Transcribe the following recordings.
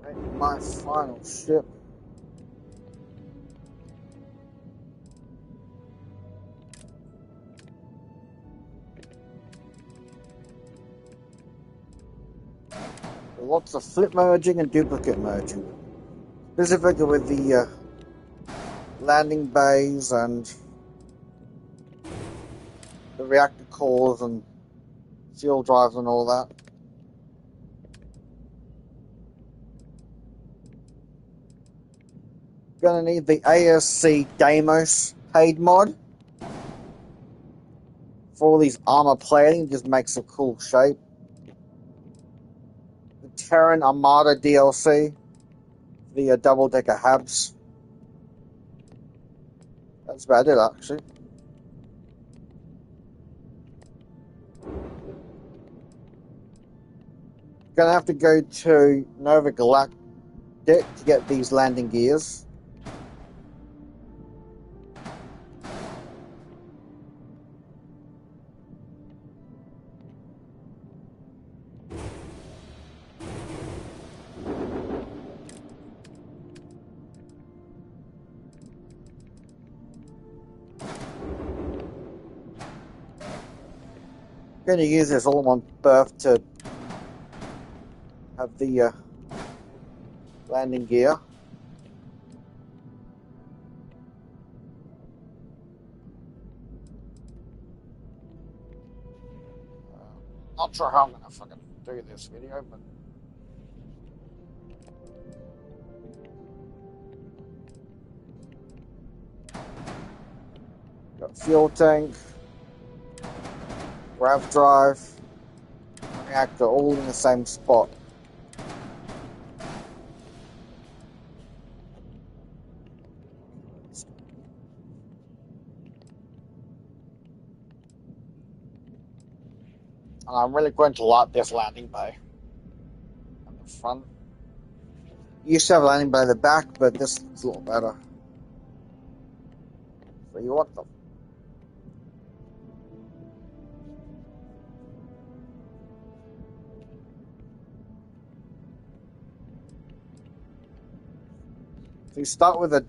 Right, my final ship. Lots of flip merging and duplicate merging. Specifically with the landing bays and the reactor cores and fuel drives and all that. Gonna need the ASC Deimos paid mod for all these armor plating, just makes a cool shape. The Terran Armada DLC, the double-decker Habs. That's about it, actually. Gonna have to go to Nova Galactic to get these landing gears. Gonna use this all on berth to have the landing gear. Not sure how I'm gonna fucking do this video, but got fuel tank, grav drive, reactor all in the same spot. And I'm really going to like this landing bay at the front. Used to have a landing bay at the back, but this looks a lot better. So you want them. So you start with a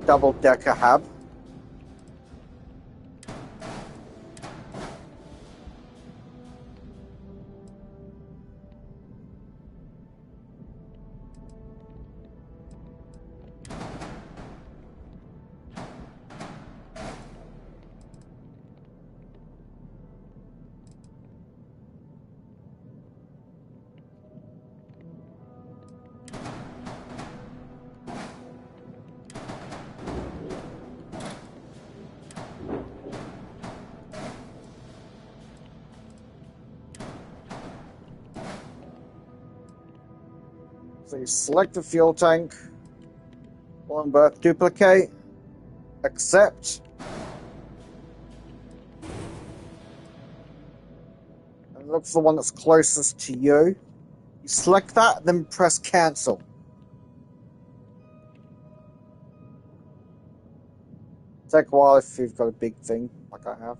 double-decker hab. So you select the fuel tank, on berth duplicate, accept, and look for the one that's closest to you. You select that, then press cancel. Take a while if you've got a big thing like I have.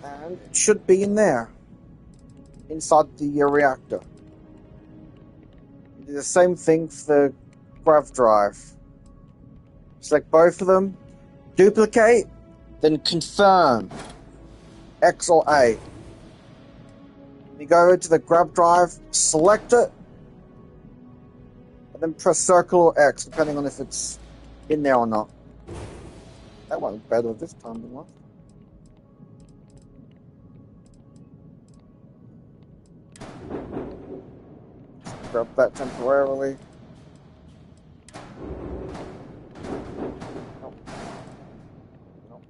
And it should be in there, inside the reactor. Do the same thing for the grav drive. Select both of them, duplicate, then confirm X or A. You go over to the grav drive, select it, and then press circle or X, depending on if it's in there or not. That went better this time than last. Grab that temporarily. Nope. Nope.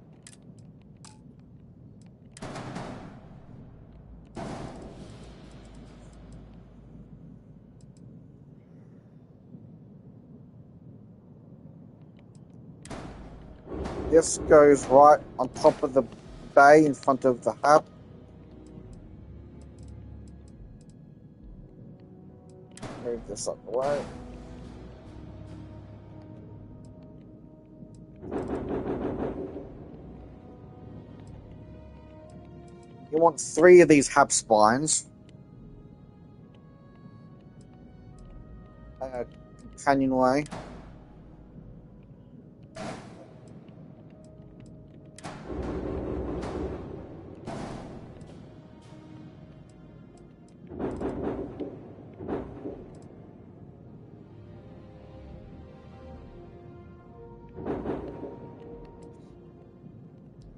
This goes right on top of the bay in front of the hub. Move this up the way. You want 3 of these hab spines. Companionway.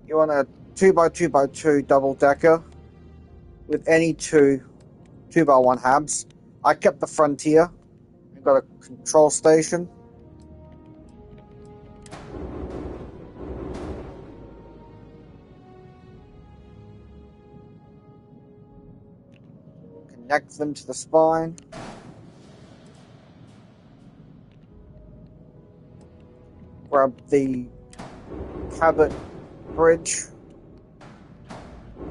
You want a 2x2x2 double decker with any 2x1 habs. I kept the frontier. You've got a control station. Connect them to the spine. Grab the cabin bridge.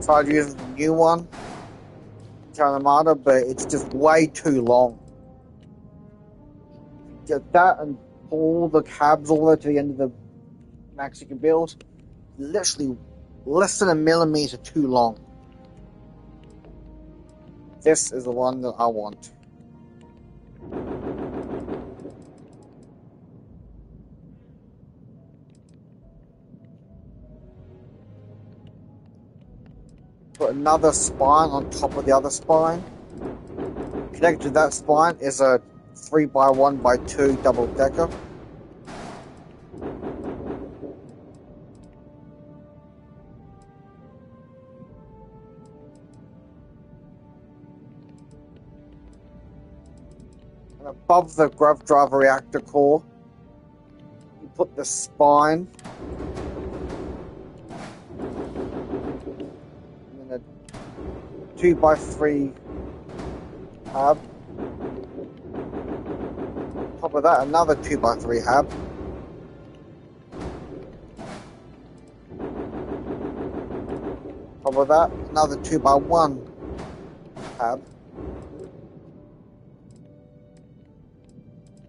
Tried using the new one. Armada, but it's just way too long. Get that and pull the cabs all the way to the end of the max you can build. Literally less than a millimeter too long. This is the one that I want. Put another spine on top of the other spine. Connected to that spine is a 3x1x2 double decker. And above the grav driver reactor core, you put the spine. And then a 2x3 hab. On top of that, another 2x3 hab. On top of that, another 2x1 hab.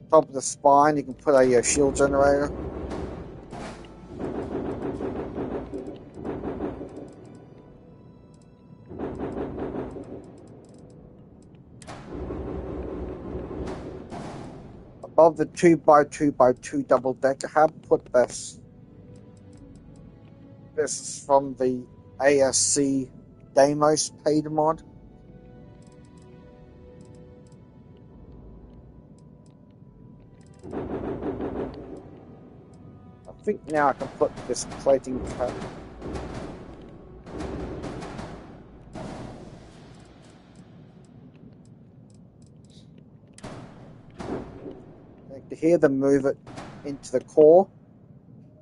Top of the spine, you can put a shield generator. Above the 2x2x2 double decker hab, put this. This is from the ASC Deimos paid mod. I think now I can put this plating pad. Here, then move it into the core,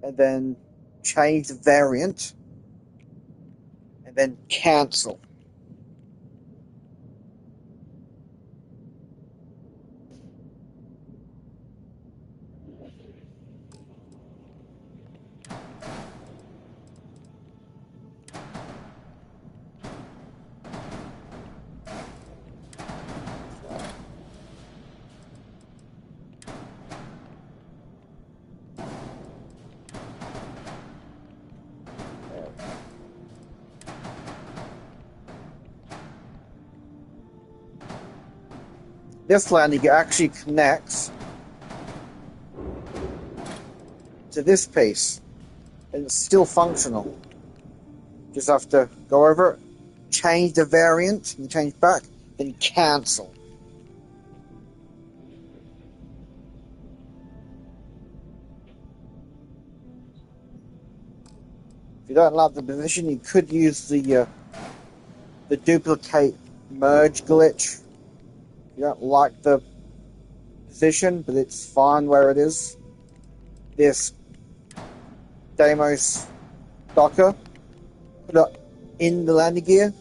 and then change the variant, and then cancel. This landing actually connects to this piece, and it's still functional. Just have to go over it, change the variant, and change back, then cancel. If you don't like the position, you could use the duplicate merge glitch. You don't like the position, but it's fine where it is. This Deimos docker, put it in the landing gear,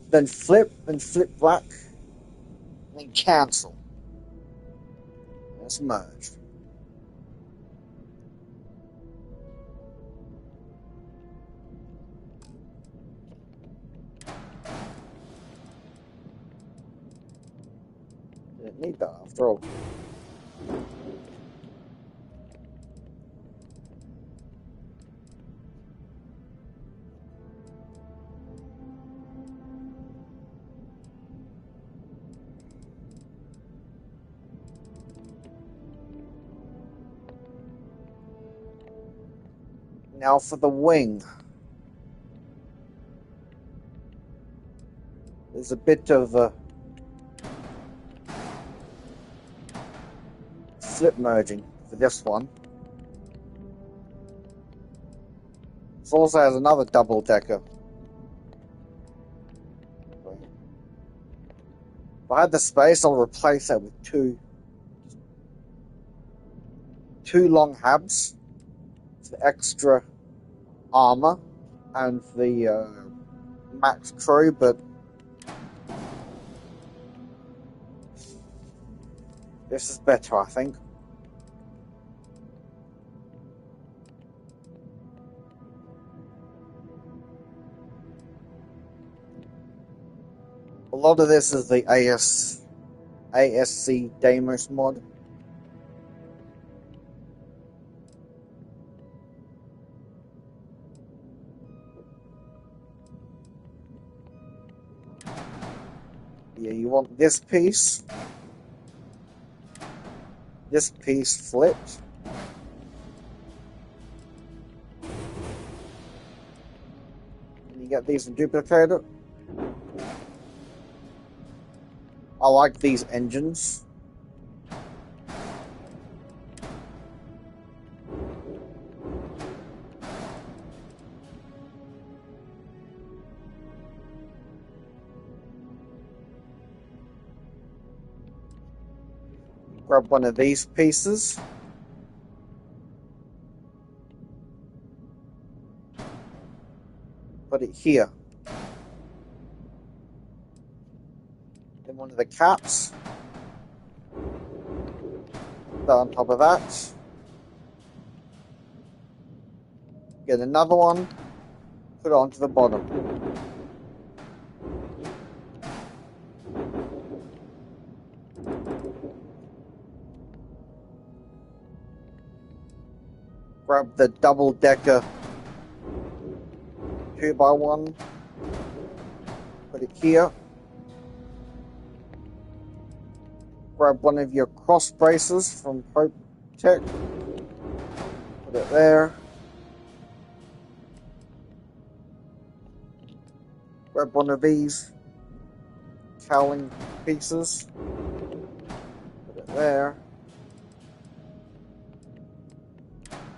then flip back, and then cancel. It's merged. Didn't need that after all. Now for the wing. There's a bit of a slip merging for this one. It also has another double decker. If I had the space, I'll replace that with two long habs for extra armor and the max crew, but this is better, I think. A lot of this is the ASC Deimos mod. Yeah, you want this piece flipped. And you get these and duplicate it. I like these engines. Grab one of these pieces. Put it here. Then one of the caps. Put on top of that. Get another one. Put it onto the bottom. Grab the double-decker 2x1. Put it here. Grab one of your cross braces from Hope Tech. Put it there. Grab one of these cowling pieces. Put it there.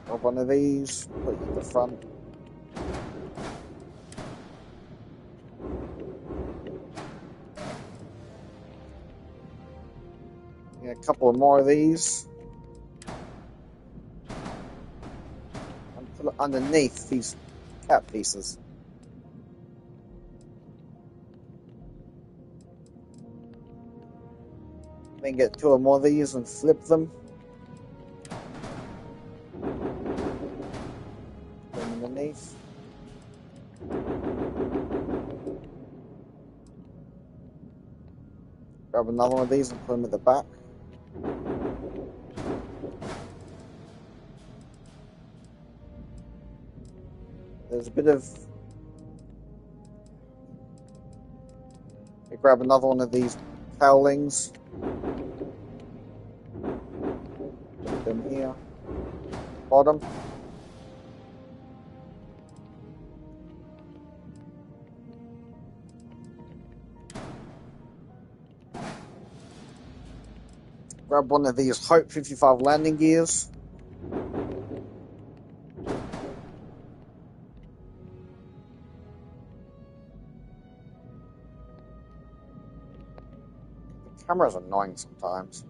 Grab one of these. Put it in the front. A couple of more of these, and put it underneath these cap pieces. Then get two or more of these and flip them. Put them underneath. Grab another one of these and put them at the back. There's a bit of... grab another one of these cowlings. Put them here. Bottom. Grab one of these Hope 55 landing gears. The camera's annoying sometimes.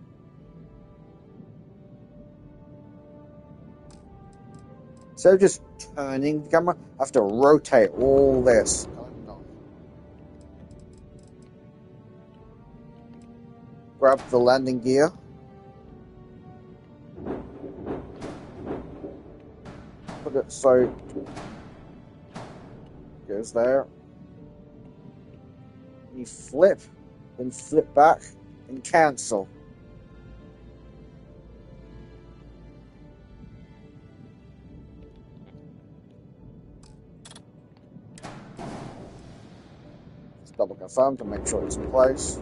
Instead of just turning the camera, I have to rotate all this. Grab the landing gear. Put it so it goes there. You flip, then flip back and cancel. Just double confirm to make sure it's in place.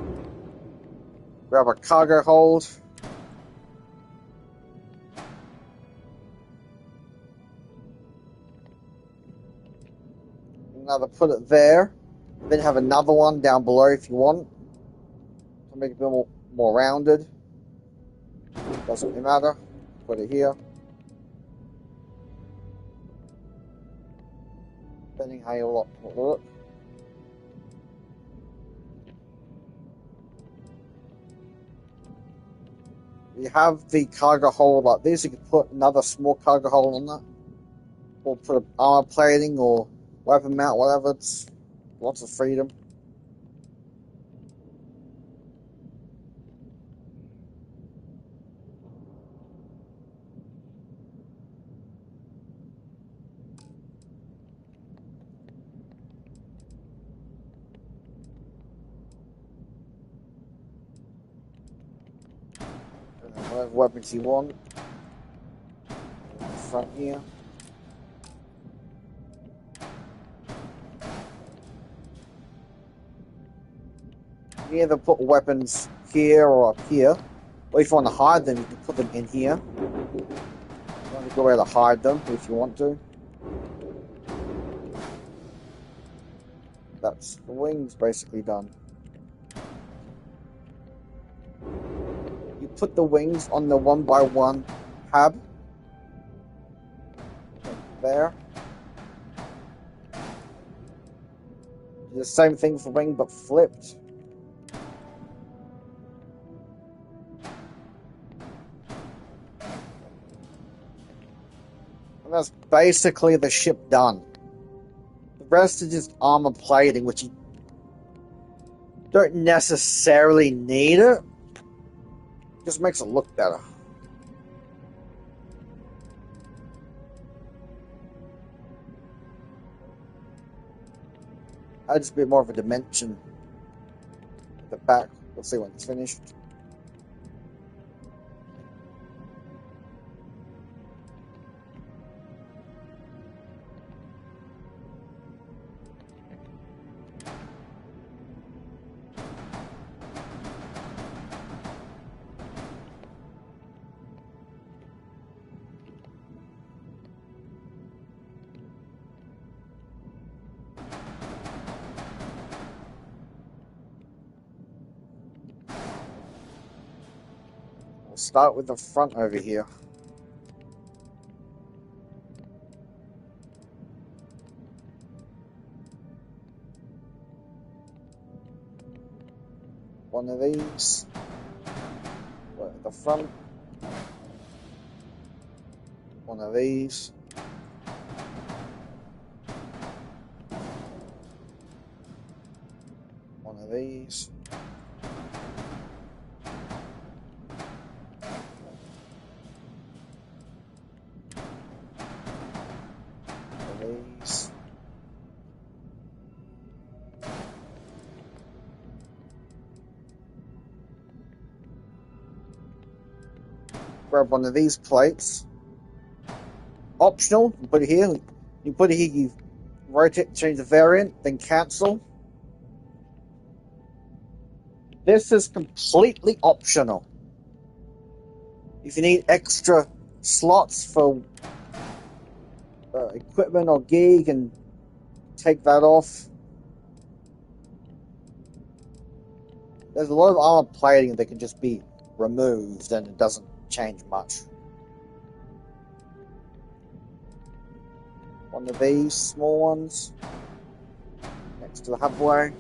Grab a cargo hold. Another, put it there. Then have another one down below if you want to make it a bit more rounded. Doesn't really matter. Put it here. Depending how you look. You have the cargo hold like this. You can put another small cargo hold on that, or put an armor plating or weapon mount, whatever. It's lots of freedom. Whatever weapons you want. Front here. You can either put weapons here or up here, or if you want to hide them, you can put them in here. You want to go where to hide them if you want to. That's the wings basically done. You put the wings on the 1x1 hab. There. Do the same thing for wing but flipped. And that's basically the ship done. The rest is just armor plating, which you don't necessarily need it. Just makes it look better. Adds a bit more of a dimension at the back. We'll see when it's finished. We'll start with the front over here. One of these. At the front. One of these. One of these. These. Grab one of these plates. Optional, you put it here. You put it here, you rotate, change the variant, then cancel. This is completely optional. If you need extra slots for equipment or gear, you can take that off. There's a lot of armor plating that can just be removed and it doesn't change much. One of these small ones next to the hubway.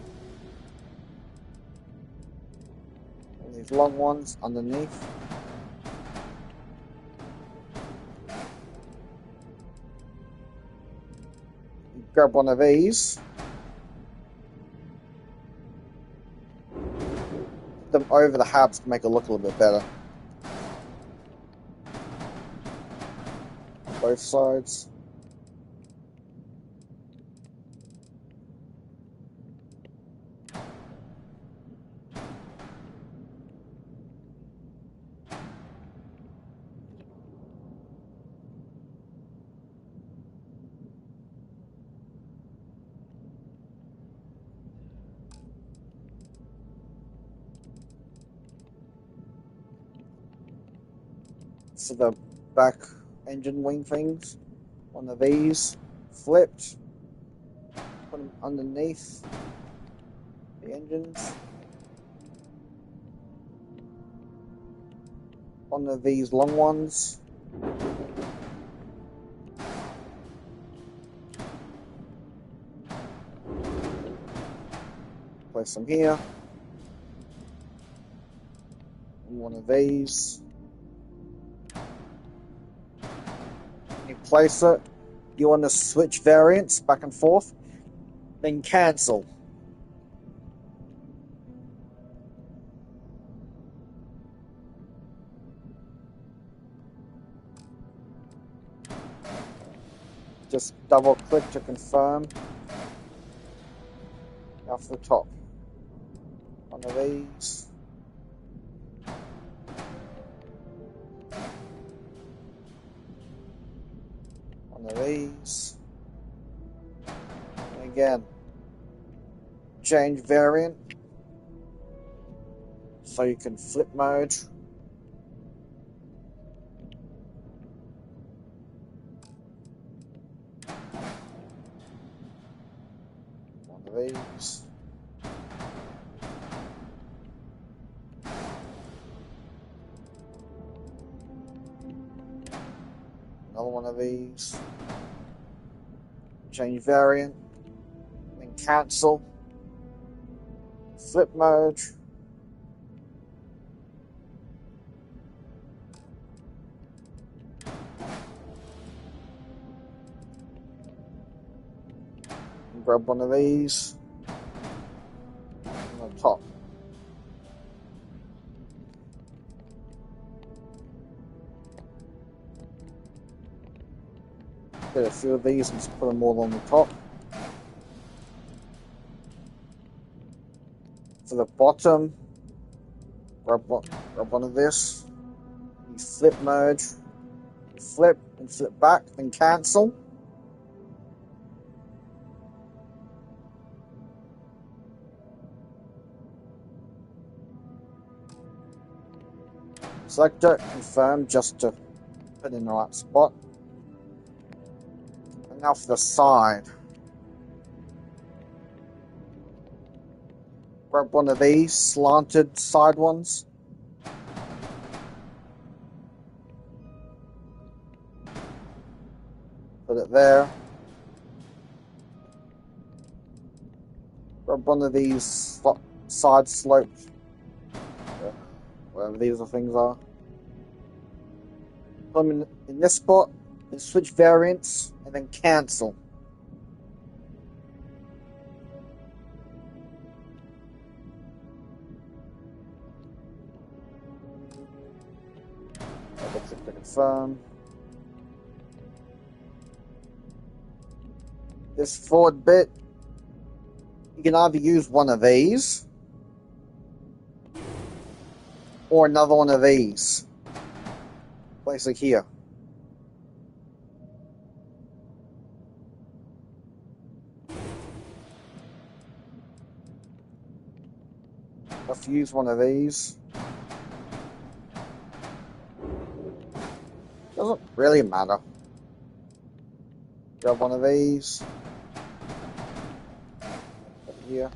One of these long ones underneath. You grab one of these. Put them over the hubs to make it look a little bit better. Both sides. For the back engine wing things, one of these flipped. Put them underneath the engines. One of these long ones. Place them here. And one of these. You place it. You want to switch variants back and forth. Then cancel. Just double click to confirm. Off the top. One of these. One of these. And again. Change variant. So you can flip mode. One of these. Another one of these. Change variant. Then cancel. Flip mode. Grab one of these. On the top. Get a few of these and just put them all on the top. For the bottom, grab one of this. You flip mode. Flip and flip back, then cancel. Select it, confirm, just to put in the right spot. And now for the side. Grab one of these slanted side ones. Put it there. Grab one of these side slopes. Whatever these things are. Put them in this spot, and switch variants, and then cancel. Double click to confirm. This forward bit, you can either use one of these or another one of these. Place it here. Let's use one of these. Doesn't really matter. Grab one of these. Up here.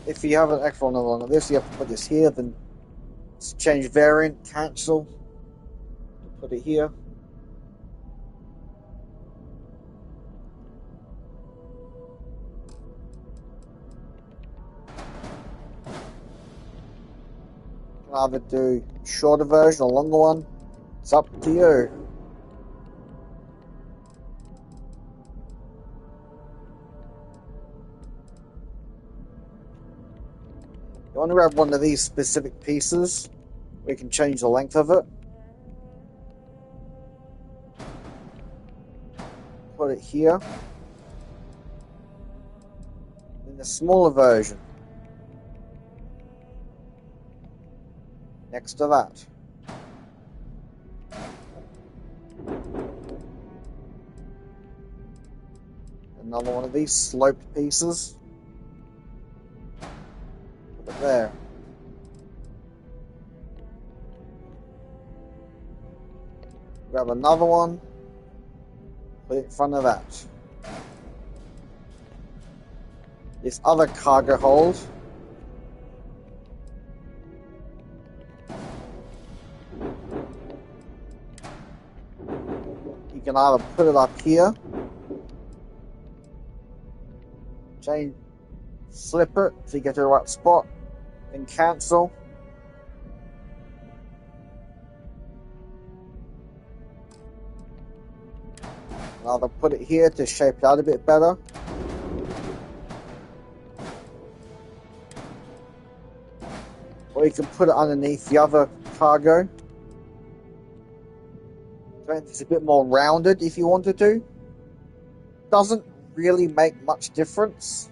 If you have an extra one of this, you have to put this here, then change variant, cancel. Put it here. You can either do a shorter version or a longer one. It's up to you. You want to grab one of these specific pieces, we can change the length of it. Put it here. In the smaller version. Next to that. Another one of these sloped pieces. Put it there. Grab another one. Put it in front of that. This other cargo hold. You can either put it up here, change, flip it so you get to the right spot, then cancel. Either put it here to shape it out a bit better. Or you can put it underneath the other cargo. So it's a bit more rounded if you wanted to. Doesn't really make much difference.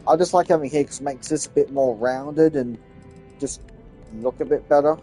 I just like having here because it makes this a bit more rounded and just look a bit better.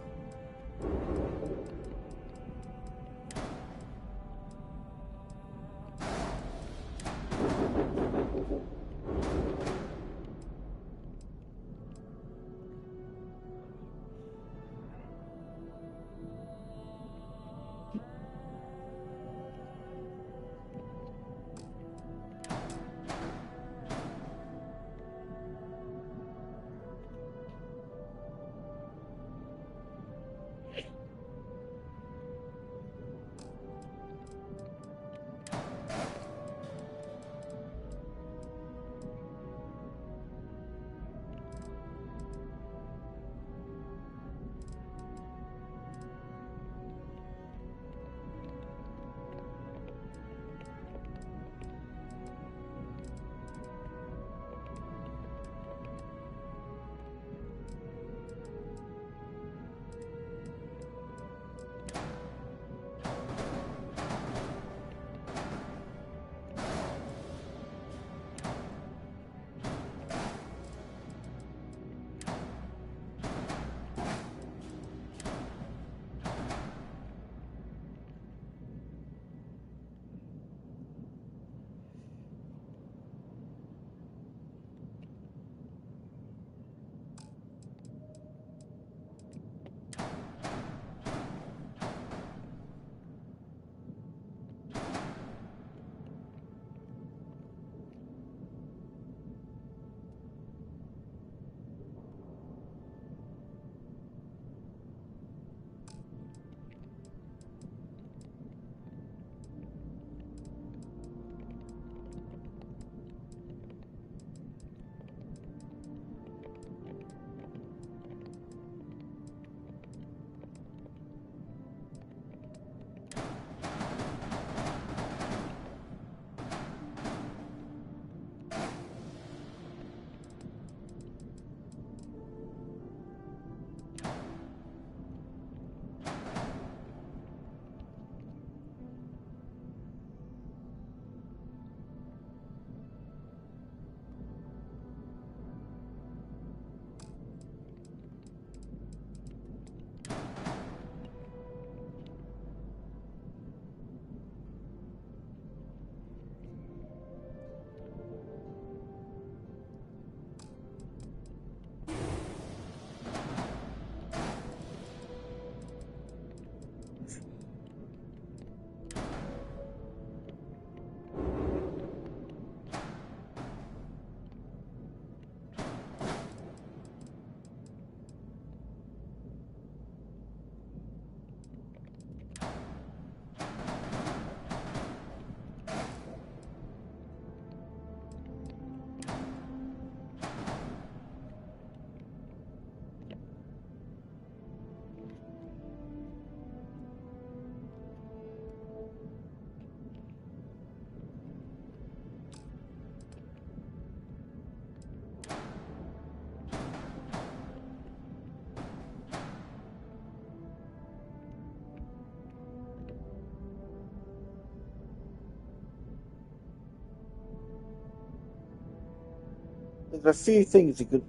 There's a few things you could.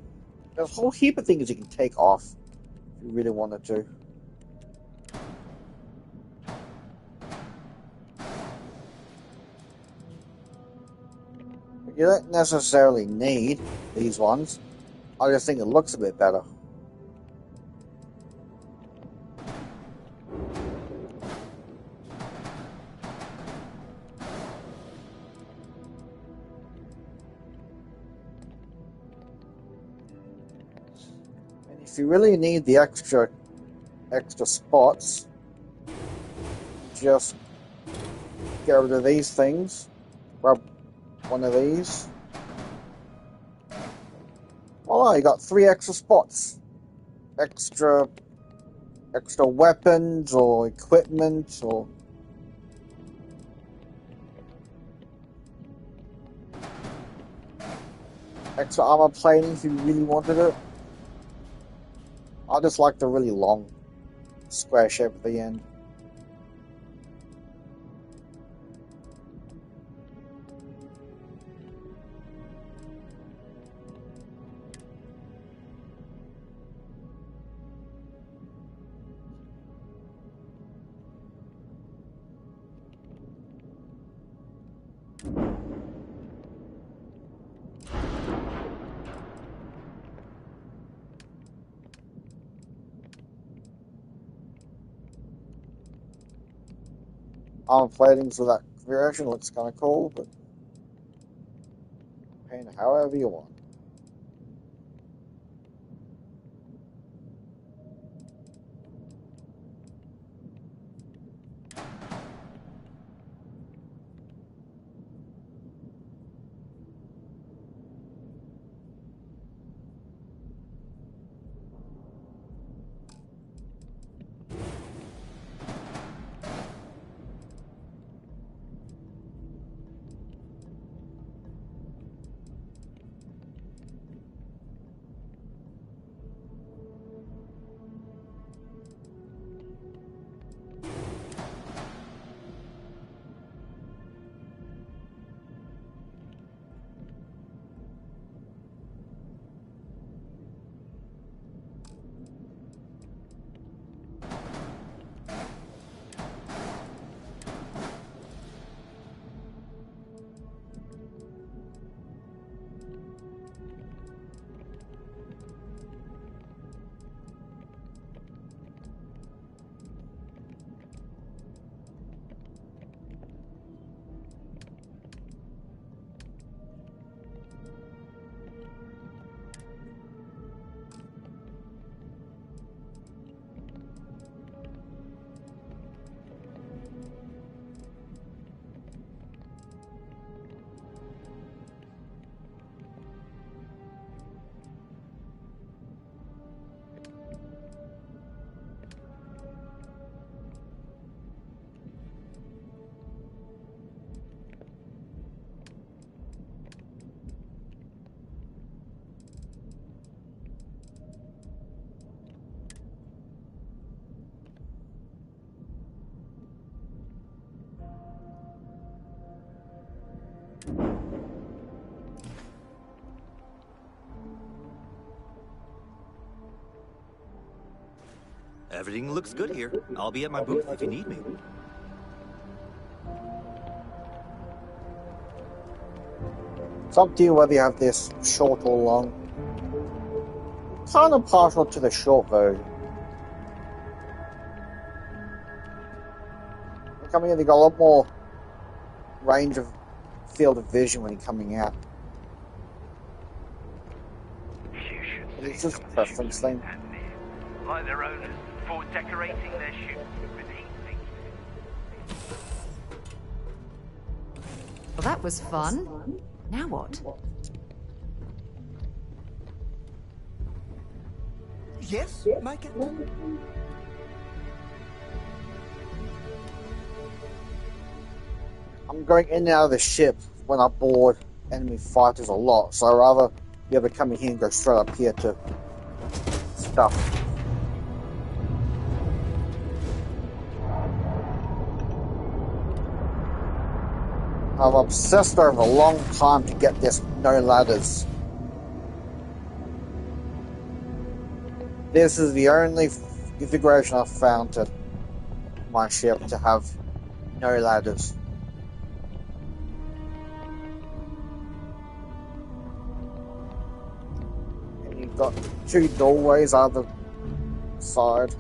There's a whole heap of things you can take off if you really wanted to. You don't necessarily need these ones. I just think it looks a bit better. if you really need the extra spots, just get rid of these things. Grab one of these. Voila, you got 3 extra spots. Extra weapons or equipment or extra armor plating if you really wanted it. I just like the really long square shape at the end. Armor platings with that configuration looks kind of cool, but paint however you want. Everything looks good here. I'll be at my booth if you need me. It's up to you whether you have this short or long. Kind of partial to the short version. Coming in, you got a lot more range of field of vision when you're coming out. It's just a preference thing. Like their owners, for decorating their ships with heat. Well, that was fun. Now what? Yes, my captain. I'm going in and out of the ship when I board enemy fighters a lot, so I'd rather be able to come in here and go straight up here to stuff. I've obsessed over a long time to get this no ladders. This is the only configuration I've found to my ship to have no ladders. And you've got 2 doorways either side.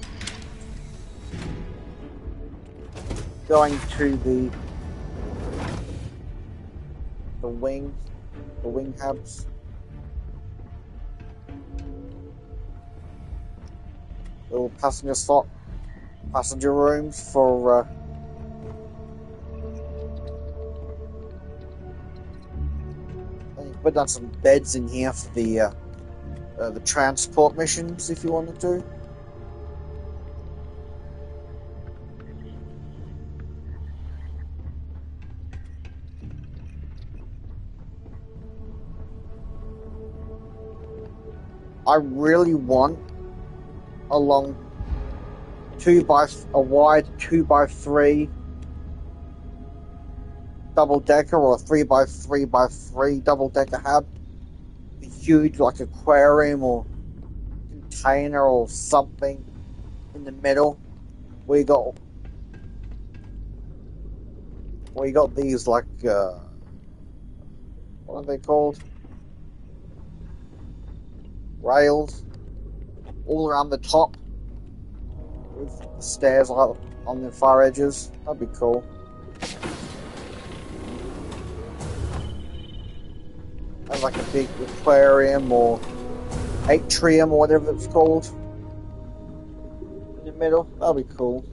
Going to the wing hubs. little passenger rooms for. Put down some beds in here for the transport missions if you wanted to. I really want a wide 2x3 double decker or a 3x3x3 double decker hab. A huge like aquarium or container or something in the middle where you got these like what are they called? Rails all around the top with the stairs like on the far edges. That'd be cool. Have like a big aquarium or atrium or whatever it's called in the middle. That'd be cool.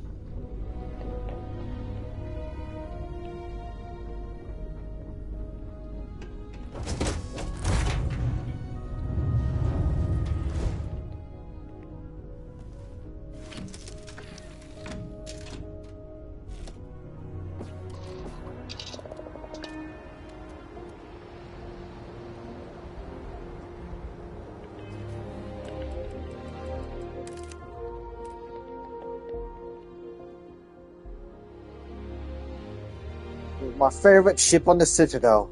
My favorite ship on the Citadel.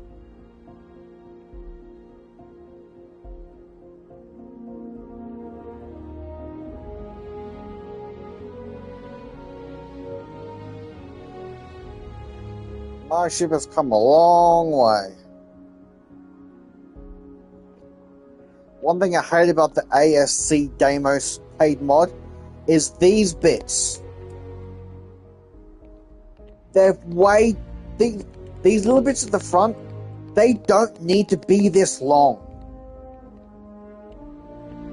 My ship has come a long way. One thing I hate about the ASC Deimos paid mod is these bits. They're these little bits at the front, they don't need to be this long.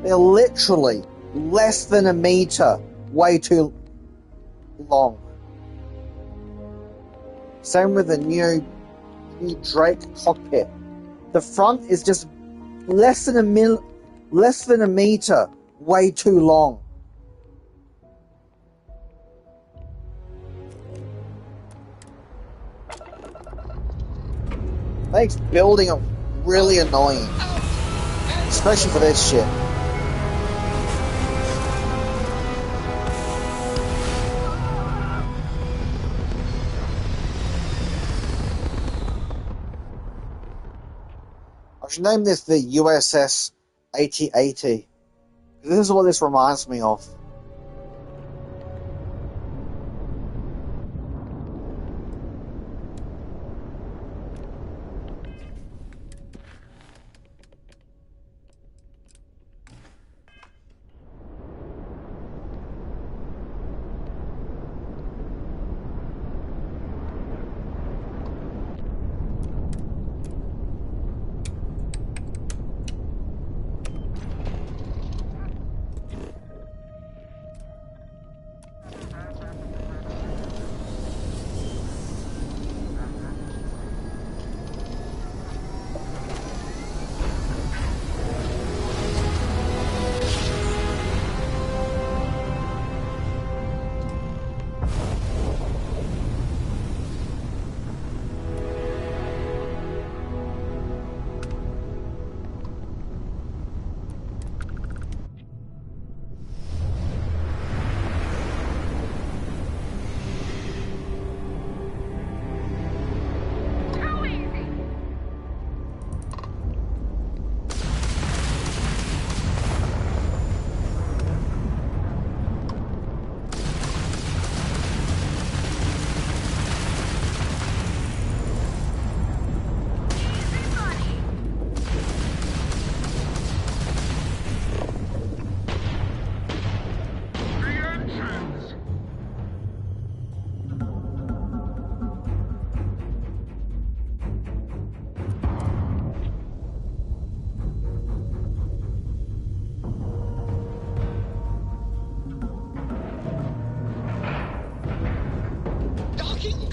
They're literally less than a meter, way too long. Same with the new Drake cockpit. The front is just less than a meter, way too long. Makes building it really annoying, especially for this shit. I should name this the USS 8080. This is what this reminds me of.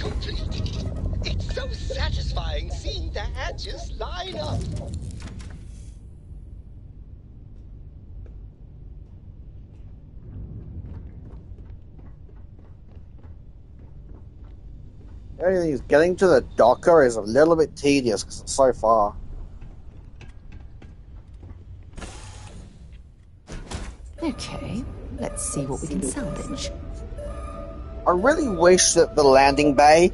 complete. It's so satisfying seeing the hatches line up. The only thing is getting to the docker is a little bit tedious because it's so far. Okay, let's see what we can salvage. I really wish that the landing bay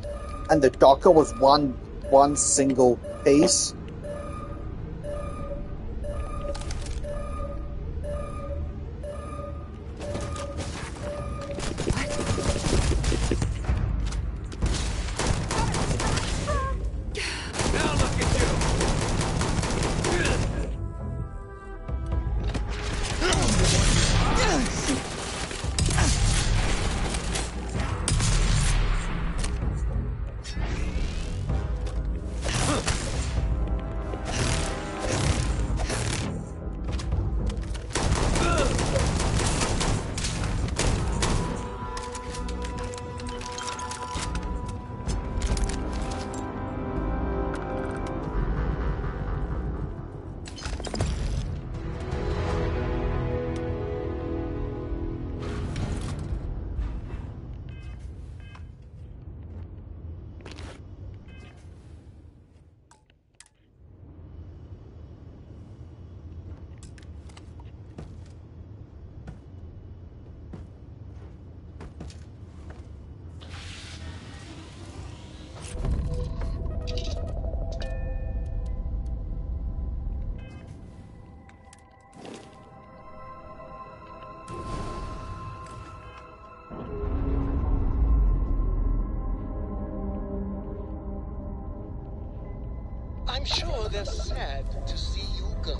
and the docker was one single piece. Now look at you! I'm sure they're sad to see you go.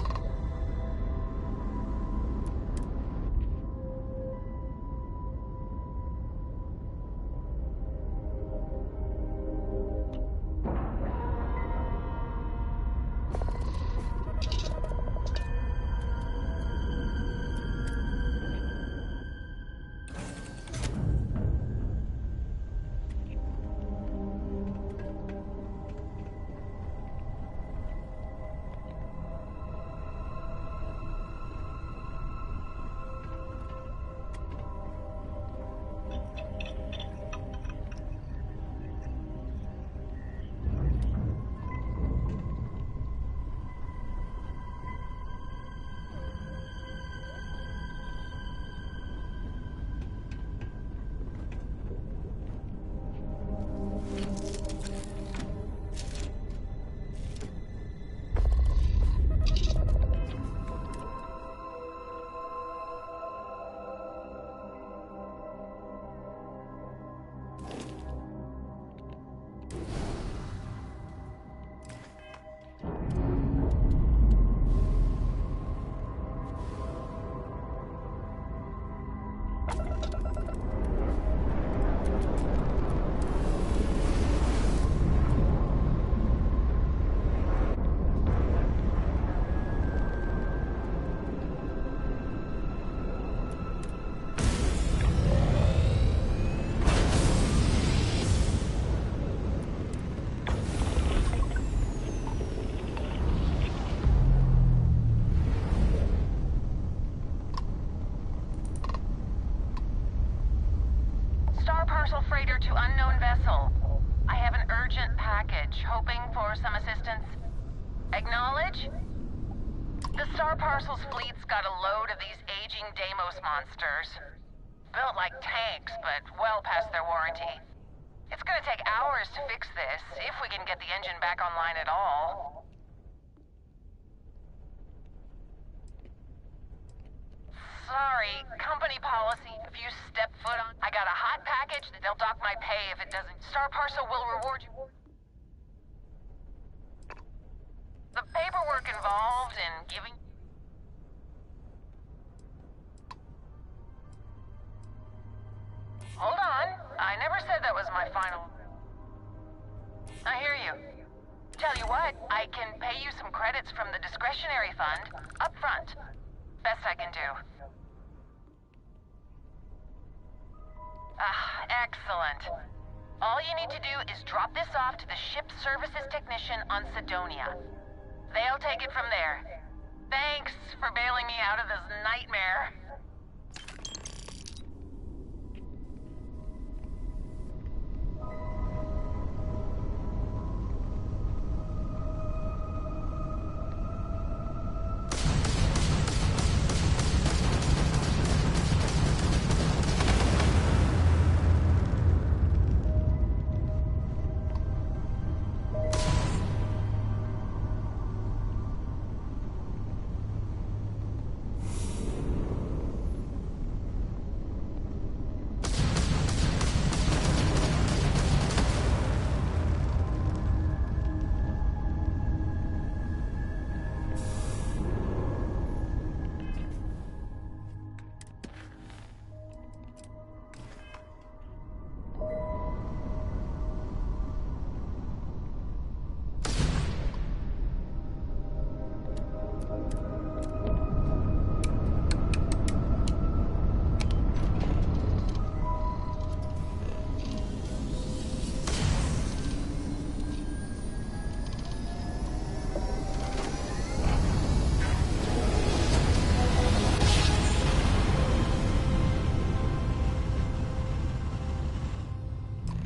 Parcel freighter to unknown vessel. I have an urgent package, hoping for some assistance. Acknowledge? The Star Parcel's fleet's got a load of these aging Deimos monsters. Built like tanks, but well past their warranty. It's gonna take hours to fix this, if we can get the engine back online at all. Sorry, company policy. If you step foot on... I got a hot package that they'll dock my pay if it doesn't. Star Parcel will reward you. The paperwork involved in giving... Hold on. I never said that was my final... I hear you. Tell you what, I can pay you some credits from the discretionary fund up front. Best I can do. Ah, excellent. All you need to do is drop this off to the ship services technician on Sidonia. They'll take it from there. Thanks for bailing me out of this nightmare.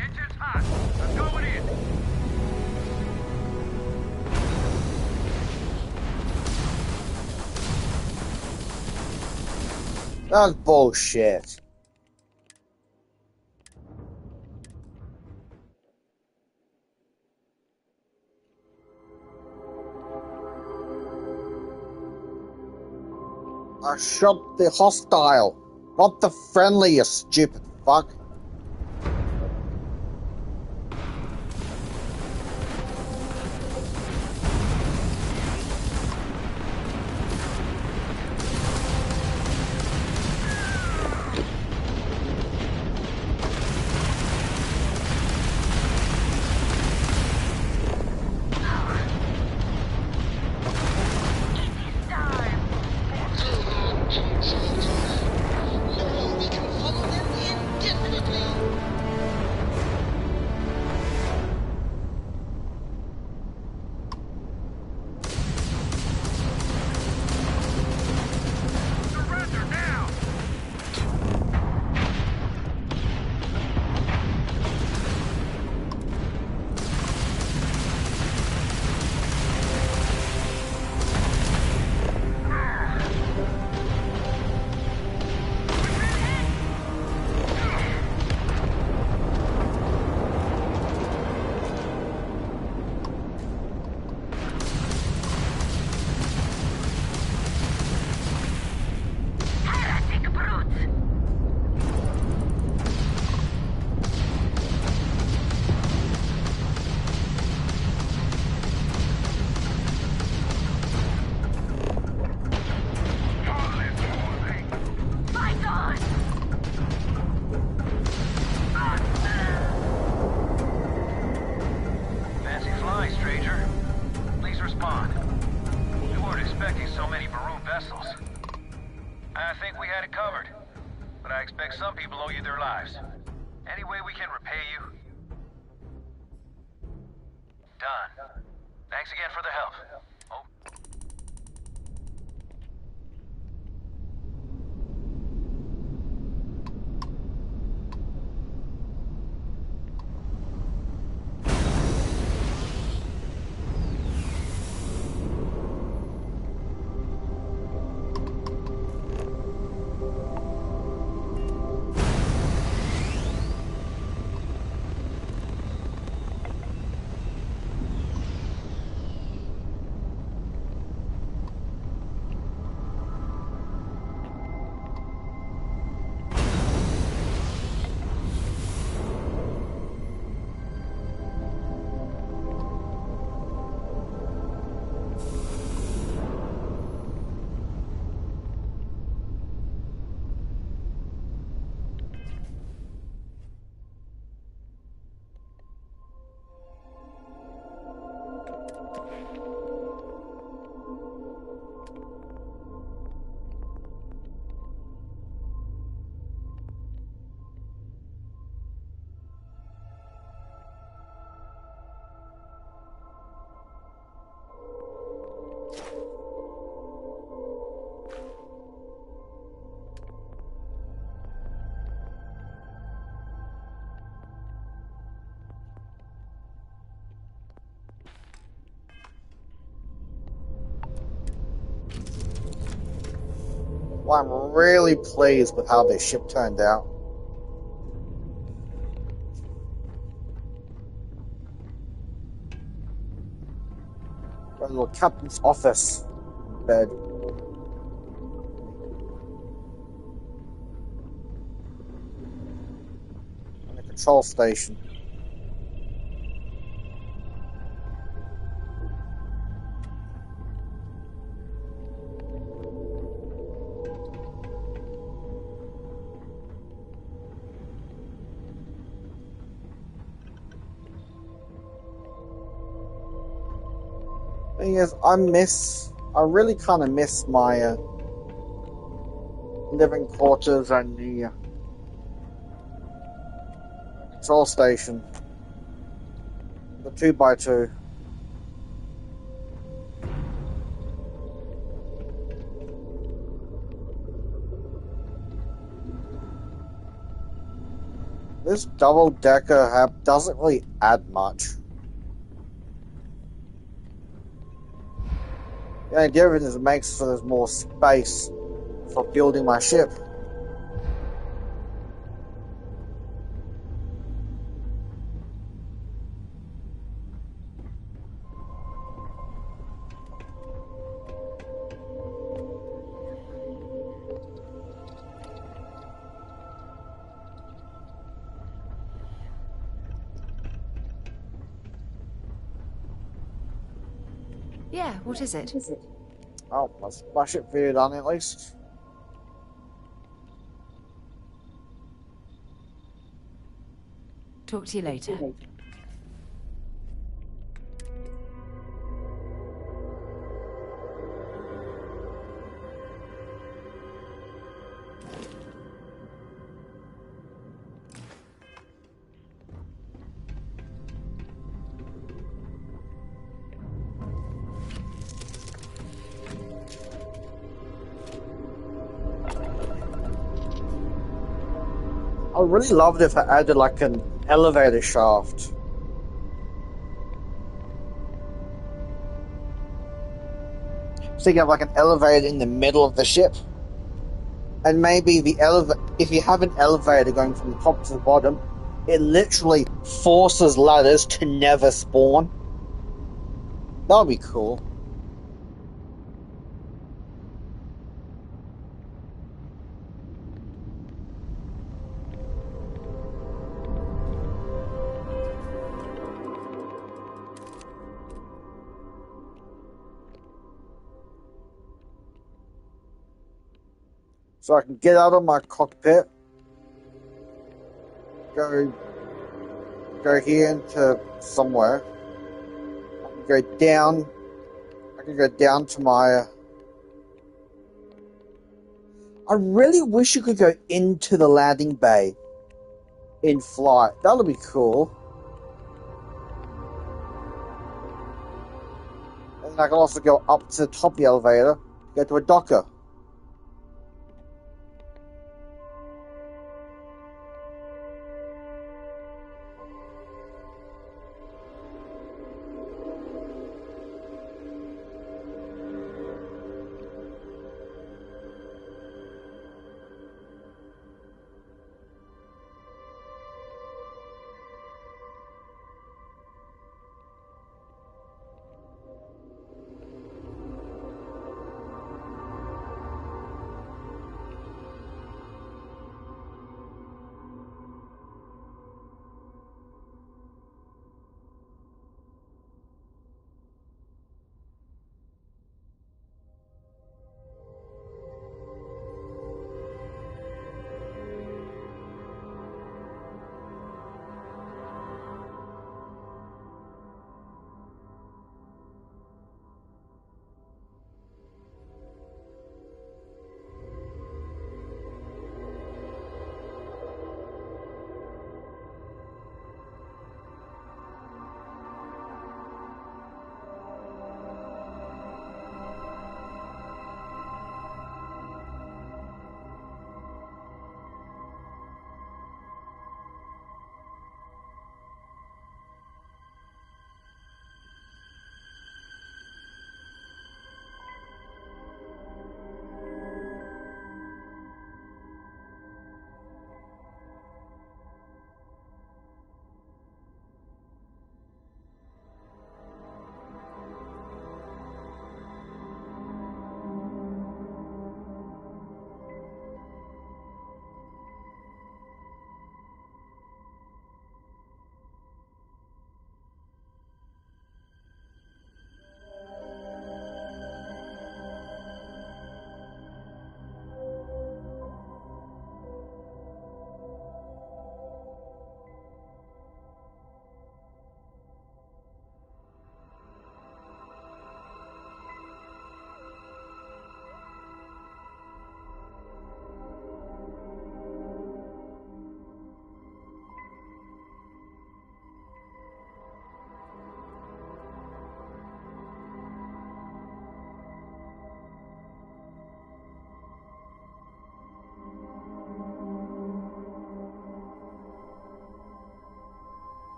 Engine's hot. I'm going in. That's bullshit. I shot the hostile, not the friendly, you stupid fuck. No, we can follow them indefinitely. Well, I'm really pleased with how this ship turned out. Got a little captain's office bed. And a control station. Thing is, I really kind of miss my living quarters and the control station. The 2x2. This double-decker hab doesn't really add much. The only difference is it makes so there's more space for building my ship. Yeah, what is it? Oh, that's my ship video done at least. Talk to you later. I would really love it if I added like an elevator shaft. So you have like an elevator in the middle of the ship. And maybe the if you have an elevator going from the top to the bottom, it literally forces ladders to never spawn. That would be cool. So I can get out of my cockpit, go here into somewhere. I can go down. I can go down to my. I really wish you could go into the landing bay in flight. That would be cool. And I can also go up to the top of the elevator, go to a docker.